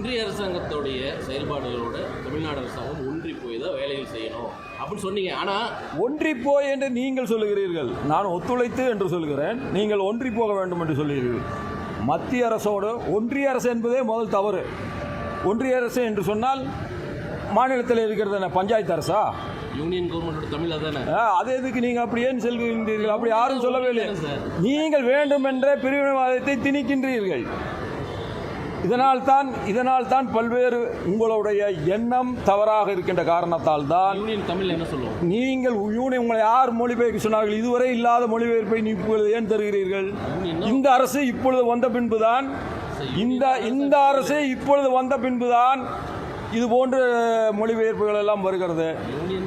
ஒன்றிய அரசாங்கத்துடைய செயல்பாடுகளோட தமிழ்நாடு அரசாங்கம் ஒன்றி போய் தான் வேலைகள் செய்யணும் அப்படின்னு சொன்னீங்க. ஆனால் ஒன்றி போய் என்று நீங்கள் சொல்லுகிறீர்கள், நான் ஒத்துழைத்து என்று சொல்கிறேன், நீங்கள் ஒன்றி போக வேண்டும் என்று சொல்லுகிறீர்கள். மத்திய அரசோடு ஒன்றிய அரசு என்பதே முதல் தவறு. ஒன்றிய அரசு என்று சொன்னால் மாநிலத்தில் இருக்கிறது என்ன, பஞ்சாயத்து அரசா? யூனியன் கவர்மெண்டோட தமிழ் அதானே? அது எதுக்கு நீங்கள் அப்படி ஏன் செல்கின்றீர்கள்? அப்படி யாரும் சொல்லவே இல்லை. நீங்கள் வேண்டுமென்றே பிரிவினைவாதத்தை திணிக்கின்றீர்கள். இதனால் தான் பல்வேறு உங்களுடைய எண்ணம் தவறாக இருக்கின்ற காரணத்தால் தான் யூனியன் தமிழ் என்ன சொல்லுவோம். நீங்கள் யூனியன் உங்களை யார் மொழிபெயர்க்க சொன்னார்கள்? இதுவரை இல்லாத மொழிபெயர்ப்பை இப்பொழுது ஏன் தருகிறீர்கள்? இந்த அரசு இப்பொழுது வந்த பின்புதான் இந்த அரசு இப்பொழுது வந்த பின்புதான் இது போன்ற மொழிபெயர்ப்புகள் எல்லாம் வருகிறது.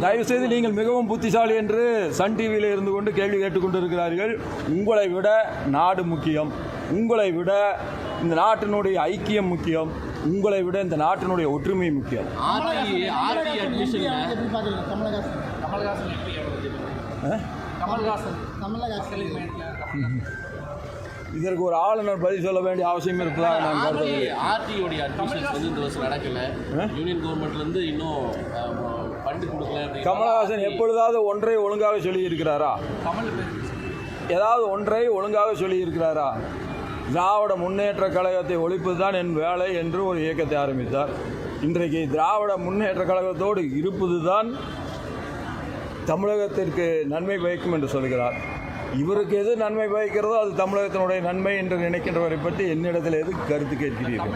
தயவுசெய்து நீங்கள் மிகவும் புத்திசாலி என்று சன் டிவியில் இருந்து கொண்டு கேள்வி கேட்டுக்கொண்டிருக்கிறார்கள். உங்களை விட நாடு முக்கியம், உங்களை விட இந்த நாட்டினுடைய ஐக்கியம் முக்கியம், உங்களை விட இந்த நாட்டினுடைய ஒற்றுமை முக்கியம். இதற்கு ஒரு ஆளுநர் பதில் சொல்ல வேண்டிய அவசியம் இருக்குதா? நான் ஆர்டியோடைய அட்மிஷன்ஸ் வந்து இந்த வருஷம் நடக்கல. யூனியன் கவர்மெண்ட்லேருந்து இன்னும் ஃபண்டு கொடுக்கல. கமலஹாசன் எப்பொழுதாவது ஒன்றை ஒழுங்காக சொல்லியிருக்கிறாரா? ஏதாவது ஒன்றை ஒழுங்காக சொல்லியிருக்கிறாரா? திராவிட முன்னேற்ற கழகத்தை ஒழிப்பது தான் என் வேலை என்று ஒரு இயக்கத்தை ஆரம்பித்தார். இன்றைக்கு திராவிட முன்னேற்ற கழகத்தோடு இருப்பது தான் தமிழகத்திற்கு நன்மை பயக்கும் என்று சொல்கிறார். இவருக்கு எது நன்மை பயக்கிறதோ அது தமிழகத்தினுடைய நன்மை என்று நினைக்கின்றவரை பற்றி என்னிடத்தில் எது கருத்து கேட்கிறீர்கள்?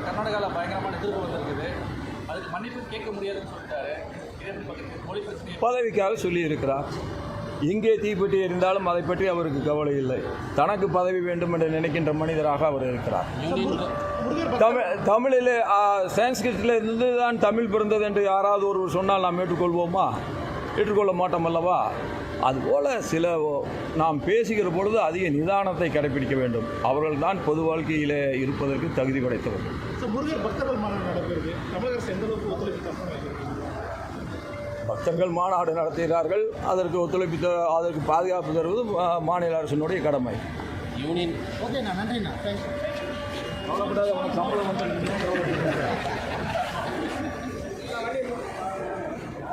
கர்நாடகாவில் பயங்கரமான எதிர்ப்பு வந்திருக்குது, அதுக்கு மன்னிப்பு கேட்க முடியாதுன்னு சொல்லிட்டாரு. பதவிக்காக சொல்லியிருக்கிறார். எங்கே தீப்பெட்டி எறிந்தாலும் அதை பற்றி அவருக்கு கவலை இல்லை. தனக்கு பதவி வேண்டும் என்று நினைக்கின்ற மனிதராக அவர் இருக்கிறார். தமிழில் சான்ஸ்கிரிட்டில் இருந்து தான் தமிழ் பிறந்தது என்று யாராவது ஒருவர் சொன்னால் நாம் ஏற்றுக்கொள்வோமா? ஏற்றுக்கொள்ள மாட்டோம் அல்லவா? அதுபோல் நாம் பேசுகிற பொழுது அதிக நிதானத்தை கடைபிடிக்க வேண்டும். அவர்கள் தான் பொது வாழ்க்கையில் இருப்பதற்கு தகுதி படைத்தவர்கள். பக்தர்கள் மாநாடு நடத்துகிறார்கள். அதற்கு ஒத்துழைப்பு, அதற்கு பாதுகாப்பு தருவது மாநில அரசினுடைய கடமை. யூனியன் நன்றிண்ணா. சம்பளம் வந்து